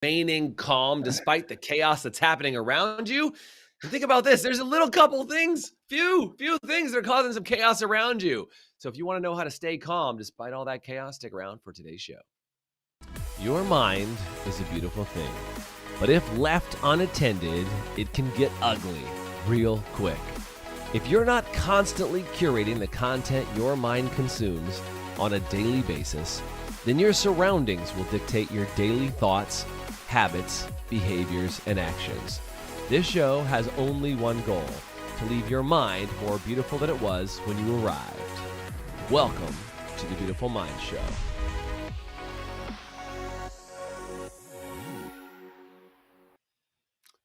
remaining calm despite the chaos that's happening around you. And think about this. There's a little couple things, few things that are causing some chaos around you. So if you want to know how to stay calm despite all that chaos, stick around for today's show. Your mind is a beautiful thing, but if left unattended, it can get ugly real quick. If you're not constantly curating the content your mind consumes on a daily basis, then your surroundings will dictate your daily thoughts, habits, behaviors, and actions. This show has only one goal: to leave your mind more beautiful than it was when you arrived. Welcome to the Beautiful Mind Show.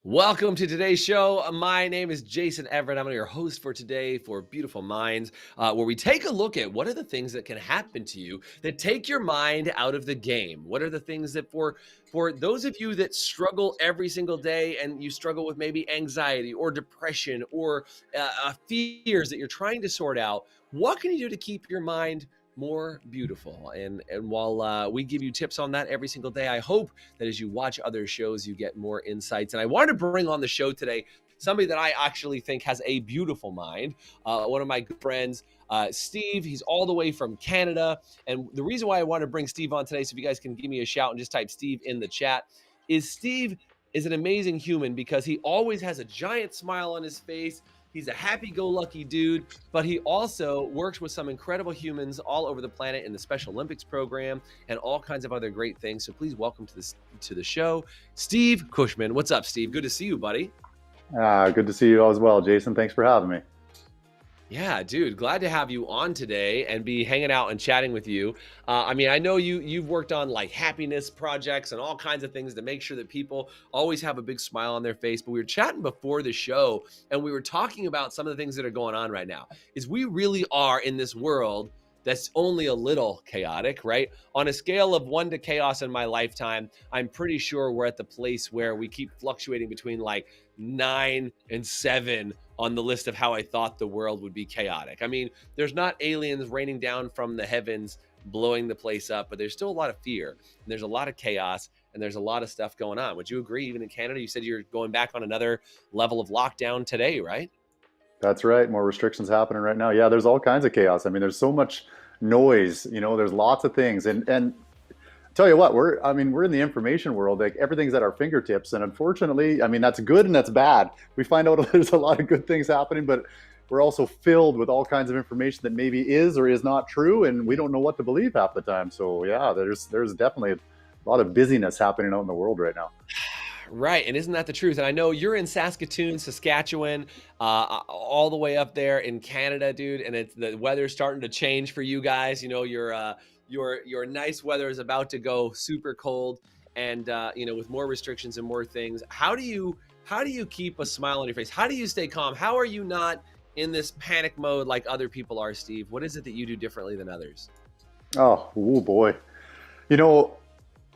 Welcome to today's show. My name is Jason Everett. I'm your host for today for Beautiful Minds, where we take a look at what are the things that can happen to you that take your mind out of the game. What are the things that for those of you that struggle every single day and you struggle with maybe anxiety or depression or fears that you're trying to sort out, what can you do to keep your mind more beautiful? And while we give you tips on that every single day, I hope that as you watch other shows, you get more insights. And I wanted to bring on the show today somebody that I actually think has a beautiful mind. One of my good friends, Steve. He's all the way from Canada. And the reason why I want to bring Steve on today, so if you guys can give me a shout and just type Steve in the chat, is Steve is an amazing human because he always has a giant smile on his face. He's a happy-go-lucky dude, but he also works with some incredible humans all over the planet in the Special Olympics program and all kinds of other great things. So please welcome to the show, Steve Kushman. What's up, Steve? Good to see you, buddy. Good to see you as well, Jason. Thanks for having me. Yeah, dude, glad to have you on today and be hanging out and chatting with you. I know you've worked on like happiness projects and all kinds of things to make sure that people always have a big smile on their face. But we were chatting before the show and we were talking about some of the things that are going on right now. Is we really are in this world that's only a little chaotic, right? On a scale of 1 to chaos in my lifetime, I'm pretty sure we're at the place where we keep fluctuating between like 9 and 7 on the list of how I thought the world would be chaotic. I mean, there's not aliens raining down from the heavens, blowing the place up, but there's still a lot of fear and there's a lot of chaos and there's a lot of stuff going on. Would you agree? Even in Canada, you said you're going back on another level of lockdown today, right? That's right. More restrictions happening right now. Yeah, there's all kinds of chaos. I mean, there's so much noise, there's lots of things. And tell you what, we're in the information world, like everything's at our fingertips. And unfortunately, that's good and that's bad. We find out there's a lot of good things happening, but we're also filled with all kinds of information that maybe is or is not true. And we don't know what to believe half the time. So yeah, there's definitely a lot of busyness happening out in the world right now. Right. And isn't that the truth? And I know you're in Saskatoon, Saskatchewan, all the way up there in Canada, dude. And the weather's starting to change for you guys. Your nice weather is about to go super cold and, with more restrictions and more things. How do you keep a smile on your face? How do you stay calm? How are you not in this panic mode like other people are, Steve? What is it that you do differently than others? Oh boy. A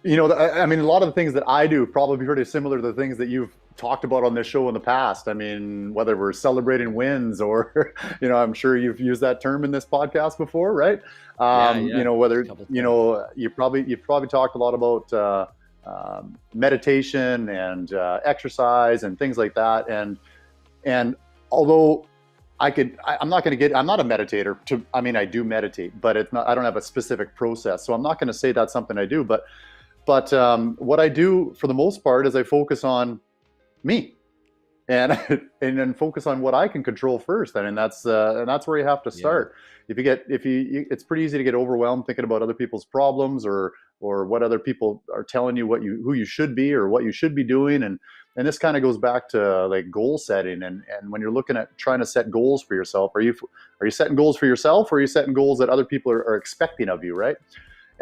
lot of the things that I do probably pretty similar to the things that you've talked about on this show in the past. I mean, whether we're celebrating wins or, I'm sure you've used that term in this podcast before, right? Whether, you've probably talked a lot about meditation and exercise and things like that. And although I'm not a meditator I do meditate, but I don't have a specific process. So I'm not going to say that's something I do, but what I do for the most part is I focus on me and then focus on what I can control first. And that's where you have to start. Yeah. It's pretty easy to get overwhelmed thinking about other people's problems or what other people are telling you who you should be or what you should be doing. And this kind of goes back to like goal setting. And when you're looking at trying to set goals for yourself, are you setting goals for yourself or are you setting goals that other people are expecting of you, right?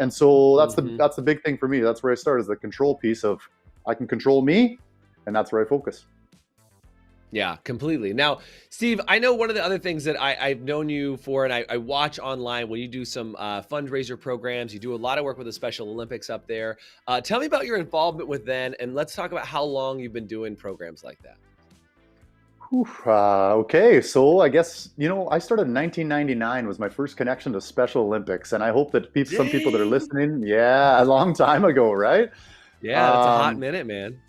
And so that's the big thing for me. That's where I start, is the control piece of I can control me, and that's where I focus. Yeah, completely. Now, Steve, I know one of the other things that I've known you for, and I watch online when you do some fundraiser programs, you do a lot of work with the Special Olympics up there. Tell me about your involvement with them, and let's talk about how long you've been doing programs like that. Okay, so I guess, I started in 1999 was my first connection to Special Olympics. And I hope that some people that are listening, a long time ago, right? Yeah, that's a hot minute, man.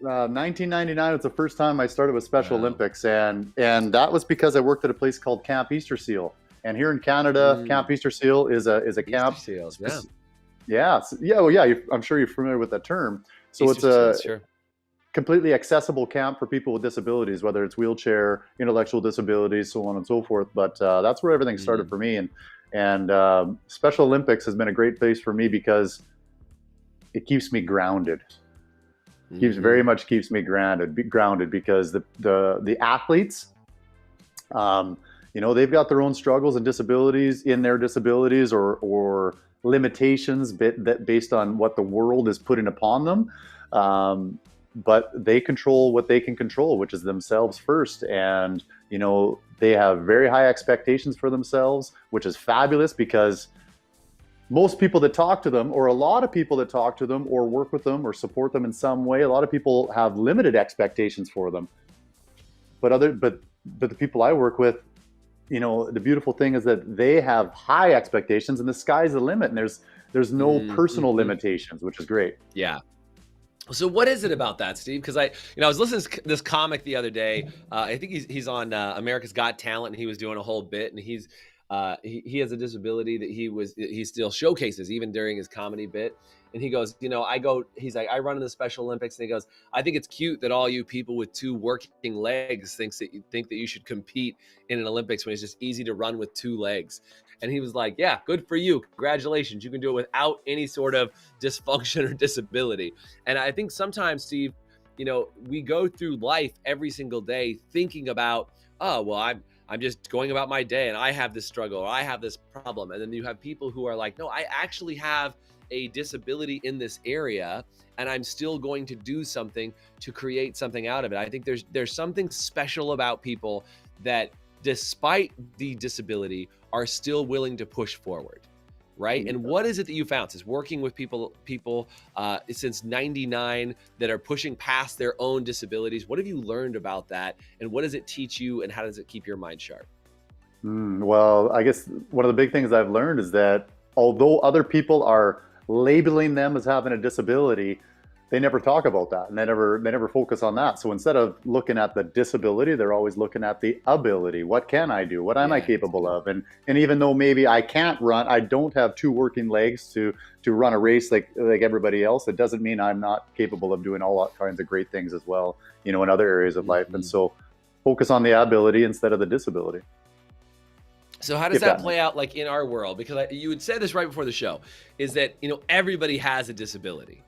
1999 was the first time I started with Special Wow. Olympics, and that was because I worked at a place called Camp Easter Seal. And here in Canada, Camp Mm, Easter Seal is a Easter camp. seals, yeah. Yeah, yeah, well, yeah. I'm sure you're familiar with that term. So Easter it's a seals, sure. completely accessible camp for people with disabilities, whether it's wheelchair, intellectual disabilities, so on and so forth. But that's where everything started Mm, for me. And Special Olympics has been a great place for me because it keeps me grounded. Keeps very mhm. much keeps me grounded because the athletes, um, they've got their own struggles and disabilities in their disabilities or limitations that based on what the world is putting upon them. Um, but they control what they can control, which is themselves first. And, they have very high expectations for themselves, which is fabulous because most people that talk to them, or a lot of people that talk to them, or work with them, or support them in some way, a lot of people have limited expectations for them. But the people I work with, the beautiful thing is that they have high expectations, and the sky's the limit, and there's no Mm, personal mhm. limitations, which is great. Yeah. So what is it about that, Steve? Because I was listening to this comic the other day. I think he's on America's Got Talent, and he was doing a whole bit, and he has a disability that he still showcases even during his comedy bit. And he goes, he's like, I run in the Special Olympics, and he goes, I think it's cute that all you people with two working legs think that you should compete in an Olympics when it's just easy to run with two legs. And he was like, yeah, good for you, congratulations, you can do it without any sort of dysfunction or disability. And I think sometimes, Steve, we go through life every single day thinking about, oh, well, I'm just going about my day and I have this struggle or I have this problem. And then you have people who are like, no, I actually have a disability in this area and I'm still going to do something to create something out of it. I think there's something special about people that despite the disability are still willing to push forward. Right. And what is it that you found since working with people since 99 that are pushing past their own disabilities? What have you learned about that? And what does it teach you? And how does it keep your mind sharp? Well, I guess one of the big things I've learned is that although other people are labeling them as having a disability, they never talk about that, and they never focus on that. So instead of looking at the disability, they're always looking at the ability. What can I do? What am I Yeah, it's capable good. of? And even though maybe I can't run, I don't have two working legs to run a race like everybody else. It doesn't mean I'm not capable of doing all kinds of great things as well, in other areas of life. And Mhm. so focus on the ability instead of the disability, So how does if that that makes play out like in our world? Because you had said this right before the show, is that everybody has a disability,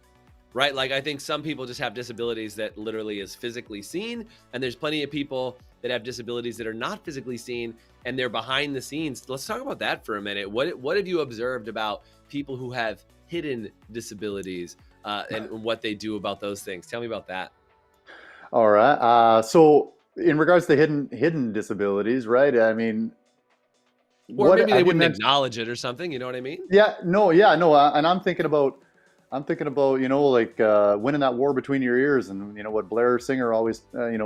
right? Like I think some people just have disabilities that literally is physically seen, and there's plenty of people that have disabilities that are not physically seen and they're behind the scenes. Let's talk about that for a minute. What have you observed about people who have hidden disabilities and what they do about those things? Tell me about that. All right. So in regards to hidden disabilities, right? I mean, Or what maybe they have you wouldn't mentioned? acknowledge it or something. You know what I mean? Yeah, no. And I'm thinking about like winning that war between your ears, and what Blair Singer always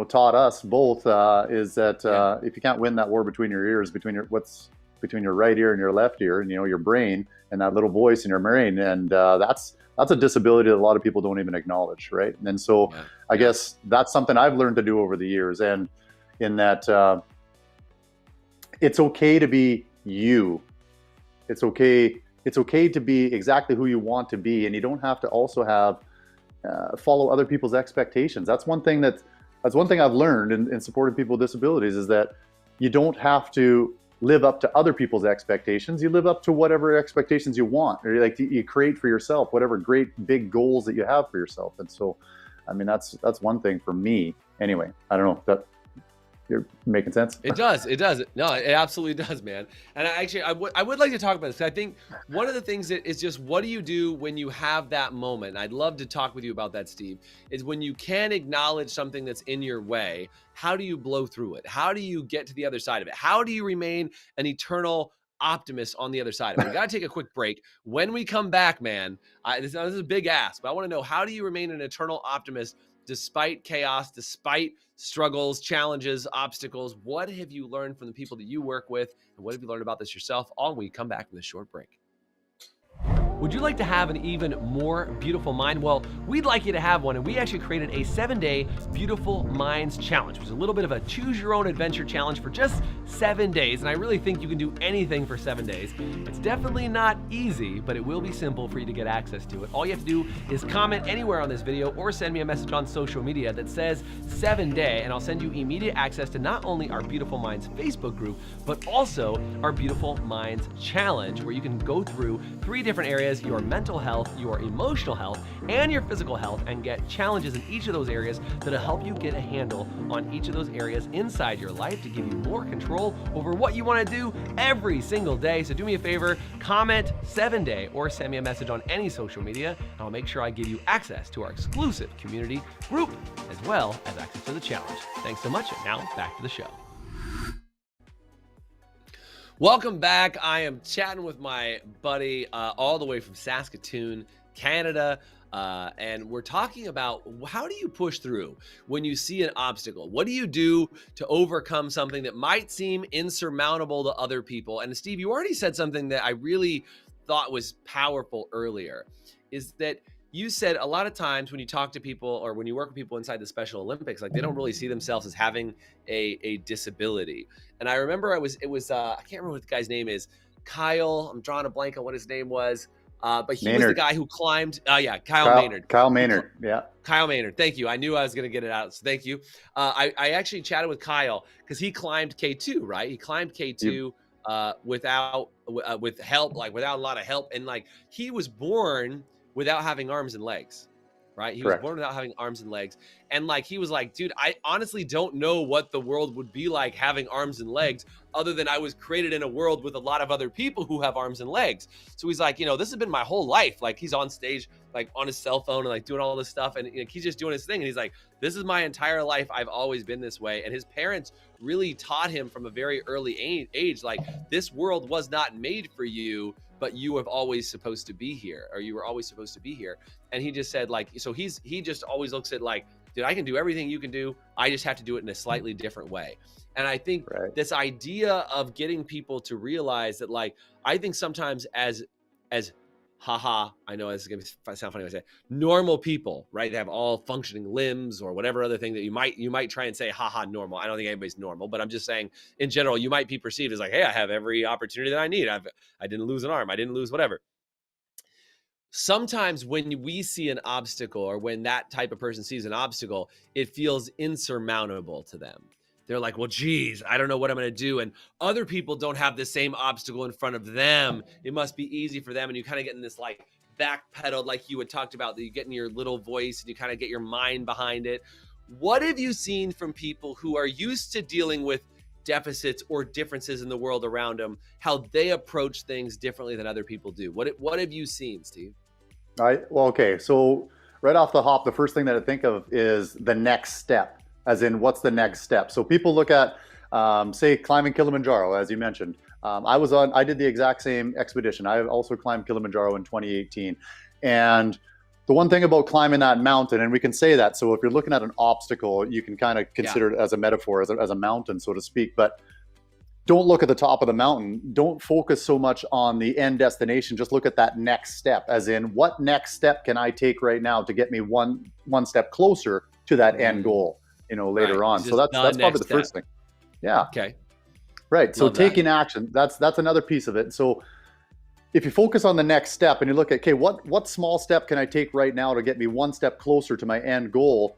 taught us both is that Yeah. if you can't win that war between your ears, between your right ear and your left ear, and your brain and that little voice in your brain, and that's a disability that a lot of people don't even acknowledge, right? And so Yeah. I Yeah. guess that's something I've learned to do over the years, and in that it's okay to be you. It's okay. It's okay to be exactly who you want to be, and you don't have to also have follow other people's expectations. That's one thing I've learned in supporting people with disabilities is that you don't have to live up to other people's expectations. You live up to whatever expectations you want, or like you create for yourself whatever great big goals that you have for yourself. And so, I mean, that's one thing for me. Anyway, I don't know if that you're making sense. It does. It does. No, it absolutely does, man. And I would like to talk about this. I think one of the things that is just what do you do when you have that moment? And I'd love to talk with you about that, Steve. Is when you can acknowledge something that's in your way. How do you blow through it? How do you get to the other side of it? How do you remain an eternal optimist on the other side of it? We got to take a quick break. When we come back, man, this is a big ask, but I want to know how do you remain an eternal optimist despite chaos, despite struggles, challenges, obstacles? What have you learned from the people that you work with? And what have you learned about this yourself? All when we come back from this short break. Would you like to have an even more beautiful mind? Well, we'd like you to have one, and we actually created a 7-day Beautiful Minds Challenge, which is a little bit of a choose your own adventure challenge for just 7 days. And I really think you can do anything for 7 days. It's definitely not easy, but it will be simple for you to get access to it. All you have to do is comment anywhere on this video or send me a message on social media that says 7-day, and I'll send you immediate access to not only our Beautiful Minds Facebook group, but also our Beautiful Minds Challenge, where you can go through 3 different areas: your mental health, your emotional health, and your physical health, and get challenges in each of those areas that'll help you get a handle on each of those areas inside your life to give you more control over what you want to do every single day. So do me a favor, comment 7-day or send me a message on any social media, and I'll make sure I give you access to our exclusive community group as well as access to the challenge. Thanks so much, and now back to the show. Welcome back. I am chatting with my buddy all the way from Saskatoon, Canada, and we're talking about how do you push through when you see an obstacle? What do you do to overcome something that might seem insurmountable to other people? And Steve, you already said something that I really thought was powerful earlier, is that you said a lot of times when you talk to people or when you work with people inside the Special Olympics, like they don't really see themselves as having a disability. And I remember I can't remember what the guy's name is. Kyle, I'm drawing a blank on what his name was. But he was the guy who climbed. Kyle Maynard. Kyle Maynard. Yeah. Kyle Maynard. Thank you. I knew I was going to get it out. So thank you. I actually chatted with Kyle because he climbed K2, right? He climbed K2 with help, like without a lot of help. And like he was born without having arms and legs, right? He was born without having arms and legs. And like, he was like, dude, I honestly don't know what the world would be like having arms and legs, other than I was created in a world with a lot of other people who have arms and legs. So he's like, this has been my whole life. Like he's on stage, like on his cell phone and like doing all this stuff. And he's just doing his thing. And he's like, this is my entire life. I've always been this way. And his parents really taught him from a very early age, like this world was not made for you, but you have always supposed to be here, or you were always supposed to be here. And he just said like, so he just always looks at like, dude, I can do everything you can do. I just have to do it in a slightly different way. And I think this idea of getting people to realize that, like, I think sometimes as haha, I know this is going to sound funny when I say normal people, right? They have all functioning limbs or whatever other thing that you might try and say, haha, normal. I don't think anybody's normal, but I'm just saying in general, you might be perceived as like, hey, I have every opportunity that I need. I didn't lose an arm. I didn't lose whatever. Sometimes when we see an obstacle, or when that type of person sees an obstacle, it feels insurmountable to them. They're like, well, geez, I don't know what I'm going to do. And other people don't have the same obstacle in front of them. It must be easy for them. And you kind of get in this like backpedaled, like you had talked about, that you get in your little voice and you kind of get your mind behind it. What have you seen from people who are used to dealing with deficits or differences in the world around them, how they approach things differently than other people do? What have you seen, Steve? Okay. So right off the hop, the first thing that I think of is the next step, as in what's the next step. So people look at, say, climbing Kilimanjaro, as you mentioned. I did the exact same expedition. I also climbed Kilimanjaro in 2018. And the one thing about climbing that mountain, and we can say that, so if you're looking at an obstacle, you can kind of consider it as a metaphor, as a mountain, so to speak. But don't look at the top of the mountain. Don't focus so much on the end destination. Just look at that next step, as in what next step can I take right now to get me one step closer to that end goal, later on. So that's probably the first thing. Yeah. Okay. Right. So taking action, that's another piece of it. So if you focus on the next step and you look at, okay, what small step can I take right now to get me one step closer to my end goal?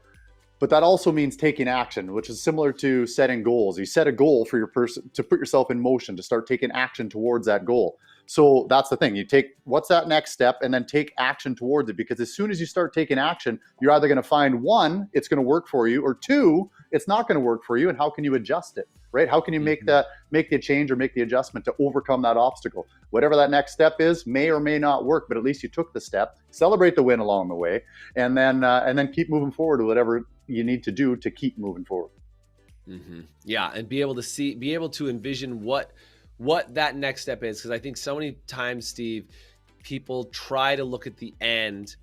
But that also means taking action, which is similar to setting goals. You set a goal for your person to put yourself in motion, to start taking action towards that goal. So that's the thing. You take what's that next step and then take action towards it, because as soon as you start taking action, you're either going to find one, it's going to work for you, or two, it's not going to work for you. And how can you adjust it, right? How can you make the change or make the adjustment to overcome that obstacle? Whatever that next step is may or may not work, but at least you took the step. Celebrate the win along the way, and then keep moving forward to whatever you need to do to keep moving forward. Yeah, and be able to envision what that next step is. Because I think so many times, Steve, people try to look at the end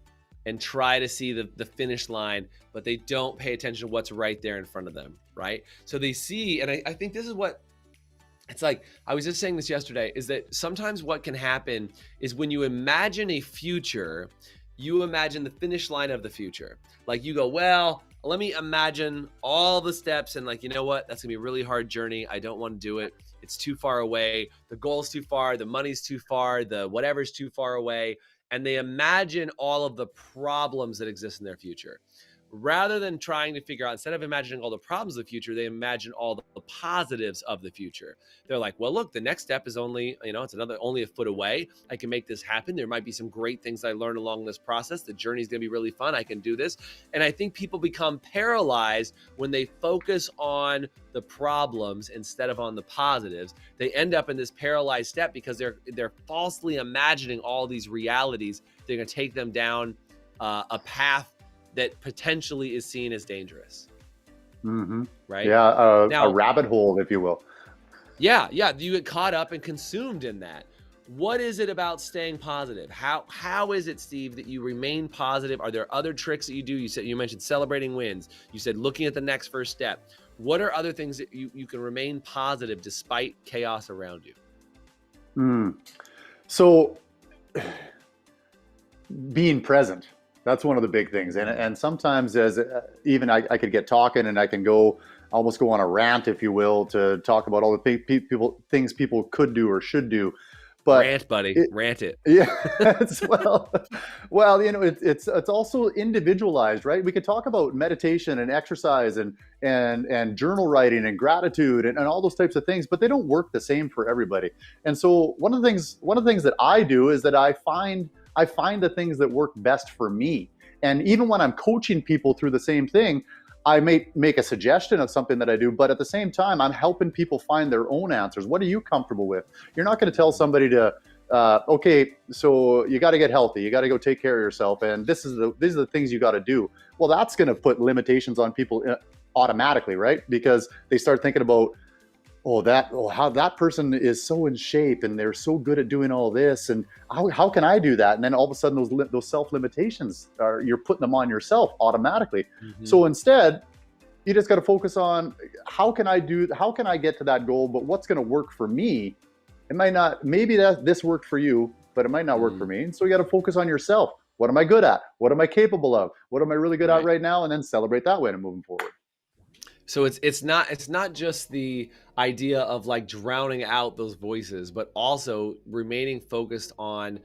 and try to see the finish line, but they don't pay attention to what's right there in front of them, right? So they see, and I think this is what It's like, I was just saying this yesterday, is that sometimes what can happen is when you imagine a future, you imagine the finish line of the future. Like you go, well, let me imagine all the steps and like, you know what? That's gonna be a really hard journey. I don't want to do it. It's too far away. The goal's too far. The money's too far. The whatever's too far away. And they imagine all of the problems that exist in their future rather than trying to figure out, instead of imagining all the problems of the future, they imagine all the positives of the future. They're like, well, look, the next step is only, it's only a foot away. I can make this happen. There might be some great things I learn along this process. The journey is going to be really fun. I can do this. And I think people become paralyzed when they focus on the problems instead of on the positives. They end up in this paralyzed step because they're falsely imagining all these realities. They're going to take them down a path that potentially is seen as dangerous. Right? Yeah, Now, a rabbit hole, if you will. Yeah, you get caught up and consumed in that. What is it about staying positive? How is it, Steve, that you remain positive? Are there other tricks that you do? You mentioned celebrating wins. You said looking at the next first step. What are other things that you can remain positive despite chaos around you? So being present. That's one of the big things. And sometimes as even I could get talking and I can almost go on a rant, if you will, to talk about all the things people could do or should do. But rant, buddy, rant it. Yeah. well, it's also individualized, right? We could talk about meditation and exercise and journal writing and gratitude and all those types of things, but they don't work the same for everybody. And so one of the things that I do is that I find the things that work best for me. And even when I'm coaching people through the same thing, I may make a suggestion of something that I do, but at the same time, I'm helping people find their own answers. What are you comfortable with? You're not going to tell somebody to, okay, so you got to get healthy. You got to go take care of yourself. And these are the things you got to do. Well, that's going to put limitations on people automatically, right? Because they start thinking about, how that person is so in shape and they're so good at doing all this, and how can I do that? And then all of a sudden those self limitations you're putting them on yourself automatically. So instead, you just got to focus on how can I get to that goal, but what's going to work for me? It might not, maybe this worked for you, but it might not work for me. And so you got to focus on yourself. What am I good at? What am I capable of? What am I really good at right now? And then celebrate that way and moving forward. So it's not just the idea of like drowning out those voices, but also remaining focused on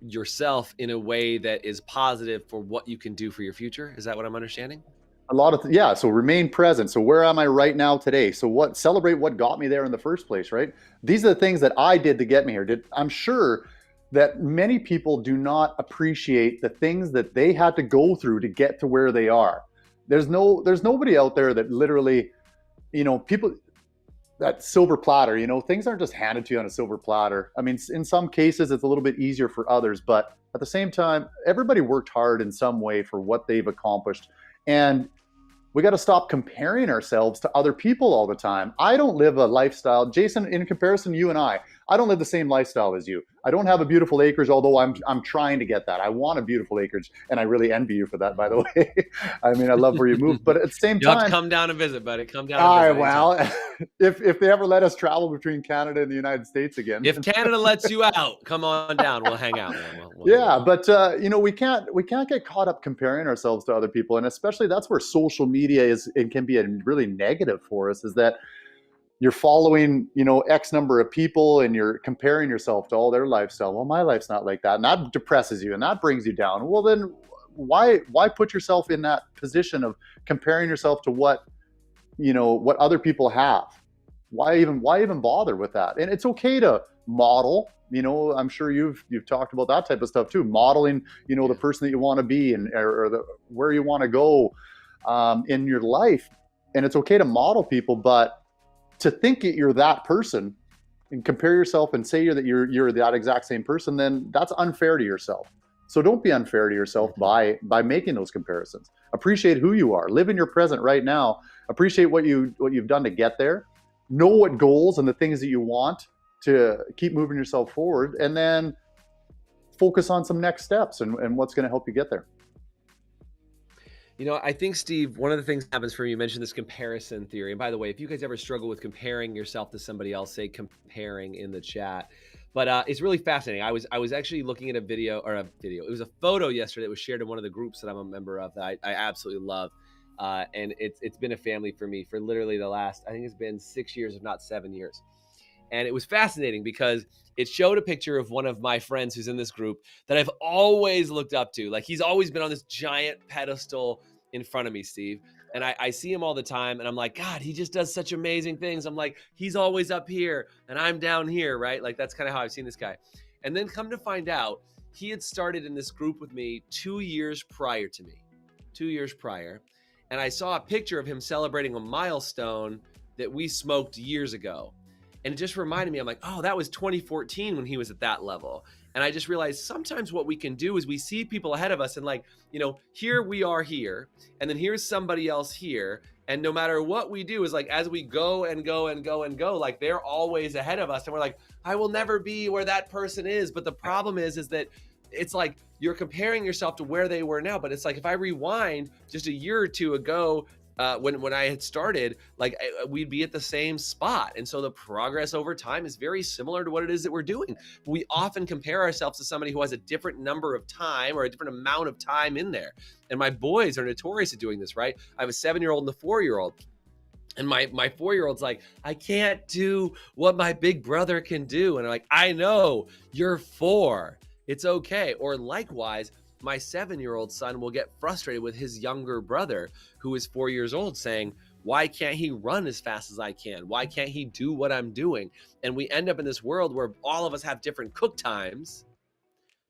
yourself in a way that is positive for what you can do for your future. Is that what I'm understanding? So remain present. So where am I right now today? So celebrate what got me there in the first place, right? These are the things that I did to get me here. I'm sure that many people do not appreciate the things that they had to go through to get to where they are. There's nobody out there that literally, people, that silver platter, things aren't just handed to you on a silver platter. I mean, in some cases it's a little bit easier for others, but at the same time, everybody worked hard in some way for what they've accomplished. And we got to stop comparing ourselves to other people all the time. I don't live a lifestyle, Jason, in comparison to you and I don't live the same lifestyle as you. I don't have a beautiful acreage, although I'm trying to get that. I want a beautiful acreage, and I really envy you for that, by the way. I mean, I love where you moved, but at the same time, have to come down and visit, buddy. Come down. And visit. Well, if they ever let us travel between Canada and the United States again, if Canada lets you out, come on down. We'll hang out, man. But we can't get caught up comparing ourselves to other people, and especially that's where social media can be a really negative for us. Is that you're following, X number of people and you're comparing yourself to all their lifestyle. Well, my life's not like that. And that depresses you and that brings you down. Well, then why put yourself in that position of comparing yourself to what other people have? Why even bother with that? And it's okay to model, I'm sure you've talked about that type of stuff too. Modeling, the person that you want to be and or where you want to go in your life. And it's okay to model people, but to think that you're that person and compare yourself and say that you're that exact same person, then that's unfair to yourself. So don't be unfair to yourself by making those comparisons. Appreciate who you are. Live in your present right now. Appreciate what you've done to get there. Know what goals and the things that you want to keep moving yourself forward, and then focus on some next steps and what's going to help you get there. I think, Steve, one of the things that happens for me, you mentioned this comparison theory. And by the way, if you guys ever struggle with comparing yourself to somebody else, say comparing in the chat. But it's really fascinating. I was actually looking at a video or a video. It was a photo yesterday that was shared in one of the groups that I'm a member of that I absolutely love. And it's been a family for me for literally the last, I think it's been 6 years, if not 7 years. And it was fascinating because it showed a picture of one of my friends who's in this group that I've always looked up to. Like, he's always been on this giant pedestal in front of me, Steve. And I see him all the time and I'm like, God, he just does such amazing things. I'm like, he's always up here and I'm down here, right? Like, that's kind of how I've seen this guy. And then come to find out, he had started in this group with me 2 years prior to me, 2 years prior. And I saw a picture of him celebrating a milestone that we smoked years ago. And it just reminded me, I'm like, oh, that was 2014 when he was at that level. And I just realized sometimes what we can do is we see people ahead of us and, like, here we are here, and then here's somebody else here. And no matter what we do is, like, as we go and go and go and go, like, they're always ahead of us. And we're like, I will never be where that person is. But the problem is that it's like you're comparing yourself to where they were now. But it's like, if I rewind just a year or two ago, when I had started, like, we'd be at the same spot. And so the progress over time is very similar to what it is that we're doing. We often compare ourselves to somebody who has a different number of time or a different amount of time in there. And my boys are notorious at doing this, right? I have a 7-year-old and a 4-year-old. And my 4-year-old's like, I can't do what my big brother can do. And I'm like, I know, you're 4. It's okay. Or likewise, my 7-year-old son will get frustrated with his younger brother, who is 4 years old, saying, why can't he run as fast as I can? Why can't he do what I'm doing? And we end up in this world where all of us have different cook times,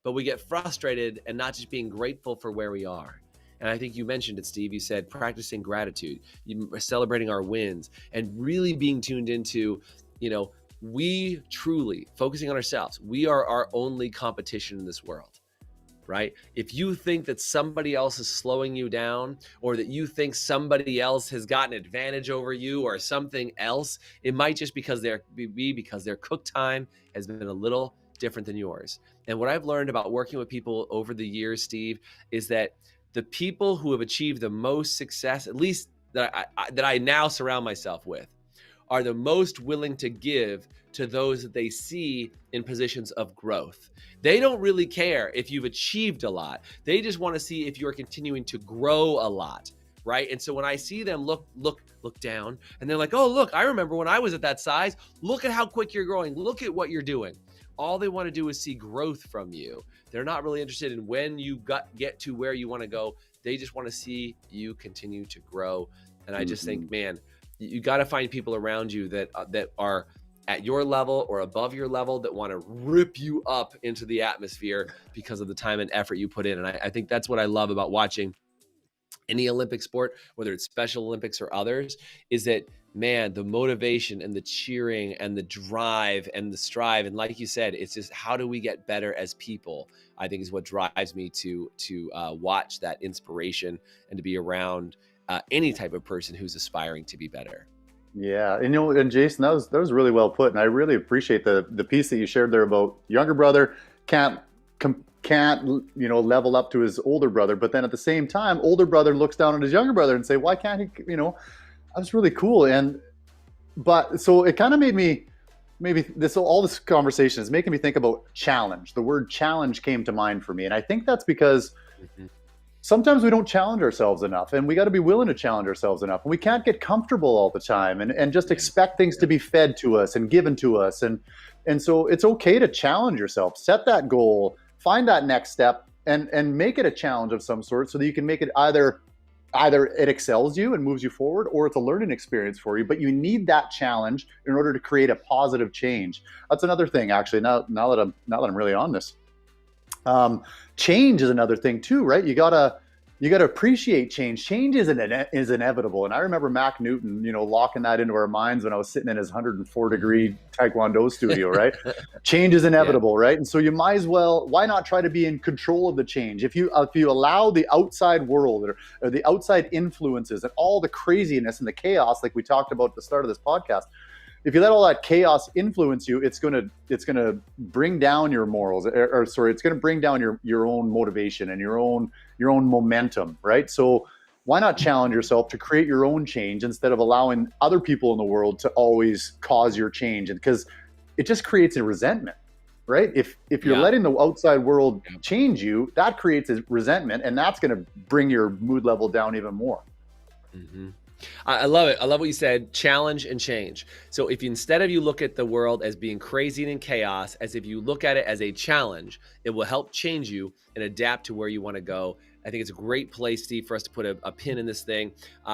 but we get frustrated and not just being grateful for where we are. And I think you mentioned it, Steve. You said practicing gratitude, celebrating our wins, and really being tuned into, we truly focusing on ourselves. We are our only competition in this world. Right? If you think that somebody else is slowing you down, or that you think somebody else has got an advantage over you or something else, it might just because their cook time has been a little different than yours. And what I've learned about working with people over the years, Steve, is that the people who have achieved the most success, at least that I now surround myself with, are the most willing to give to those that they see in positions of growth. They don't really care if you've achieved a lot. They just want to see if you're continuing to grow a lot, right? And so when I see them look down and they're like, oh, look, I remember when I was at that size. Look at how quick you're growing. Look at what you're doing. All they want to do is see growth from you. They're not really interested in when you get to where you want to go. They just want to see you continue to grow. And I just think, man, you got to find people around you that are at your level or above your level, that want to rip you up into the atmosphere because of the time and effort you put in. And I think that's what I love about watching any Olympic sport, whether it's Special Olympics or others, is that, man, the motivation and the cheering and the drive and the strive. And like you said, it's just, how do we get better as people, I think, is what drives me to watch that inspiration and to be around any type of person who's aspiring to be better. Yeah, and Jason, that was really well put, and I really appreciate the piece that you shared there about younger brother can't level up to his older brother, but then at the same time, older brother looks down on his younger brother and say, why can't he? That's really cool. But so it kind of made me, maybe all this conversation is making me think about challenge. The word challenge came to mind for me, and I think that's because sometimes we don't challenge ourselves enough, and we got to be willing to challenge ourselves enough. And we can't get comfortable all the time and just expect things to be fed to us and given to us. And so it's okay to challenge yourself, set that goal, find that next step, and make it a challenge of some sort, so that you can make it either it excels you and moves you forward, or it's a learning experience for you. But you need that challenge in order to create a positive change. That's another thing, actually, now that I'm really on this. Change is another thing too, right? You gotta appreciate change. Change is inevitable. And I remember Mac Newton, locking that into our minds when I was sitting in his 104-degree Taekwondo studio, right? Change is inevitable, right? And so you might as well, why not try to be in control of the change? If you allow the outside world or the outside influences and all the craziness and the chaos, like we talked about at the start of this podcast, if you let all that chaos influence you, it's gonna bring down your morals, it's gonna bring down your own motivation and your own momentum, right? So Why not challenge yourself to create your own change instead of allowing other people in the world to always cause your change? And because it just creates a resentment, right? If you're letting the outside world change you, that creates a resentment, and that's going to bring your mood level down even more. Mm-hmm. I love it. I love what you said, challenge and change. So if instead of you look at the world as being crazy and in chaos, as if you look at it as a challenge, it will help change you and adapt to where you want to go. I think it's a great place, Steve, for us to put a pin in this thing,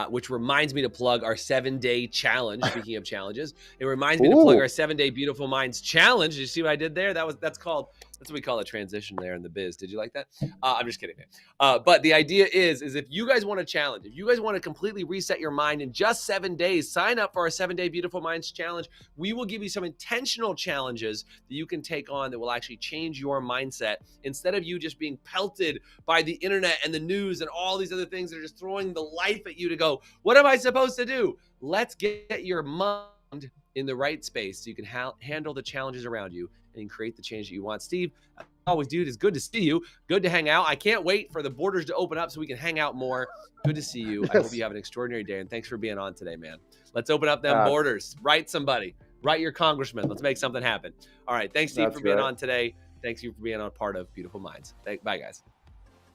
which reminds me to plug our 7-day challenge. Speaking of challenges, it reminds me to plug our 7-day Beautiful Minds challenge. Did you see what I did there? That's what we call a transition there in the biz. Did you like that? I'm just kidding, man. But the idea is if you guys want a challenge, if you guys want to completely reset your mind in just 7 days, sign up for our 7-day Beautiful Minds challenge. We will give you some intentional challenges that you can take on that will actually change your mindset instead of you just being pelted by the internet and the news and all these other things that are just throwing the life at you to go, what am I supposed to do? Let's get your mind in the right space so you can handle the challenges around you and create the change that you want. Steve, as always, dude, it's good to see you. Good to hang out. I can't wait for the borders to open up so we can hang out more. Good to see you. Yes. I hope you have an extraordinary day, and thanks for being on today, man. Let's open up them borders. Write somebody. Write your congressman. Let's make something happen. All right. Thanks, Steve, for being on today. Thanks you for being on part of Beautiful Minds. Bye, guys.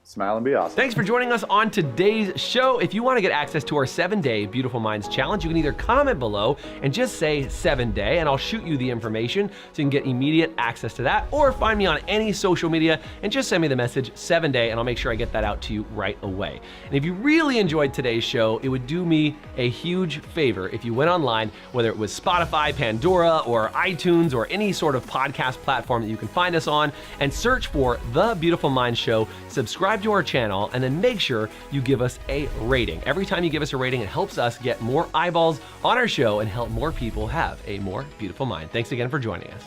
Smile and be awesome. Thanks for joining us on today's show. If you want to get access to our 7-day Beautiful Minds challenge, you can either comment below and just say 7-day, and I'll shoot you the information so you can get immediate access to that, or find me on any social media and just send me the message 7-day, and I'll make sure I get that out to you right away. And if you really enjoyed today's show, it would do me a huge favor if you went online, whether it was Spotify, Pandora, or iTunes, or any sort of podcast platform that you can find us on, and search for The Beautiful Minds Show, subscribe to our channel, and then make sure you give us a rating. Every time you give us a rating, it helps us get more eyeballs on our show and help more people have a more beautiful mind. Thanks again for joining us.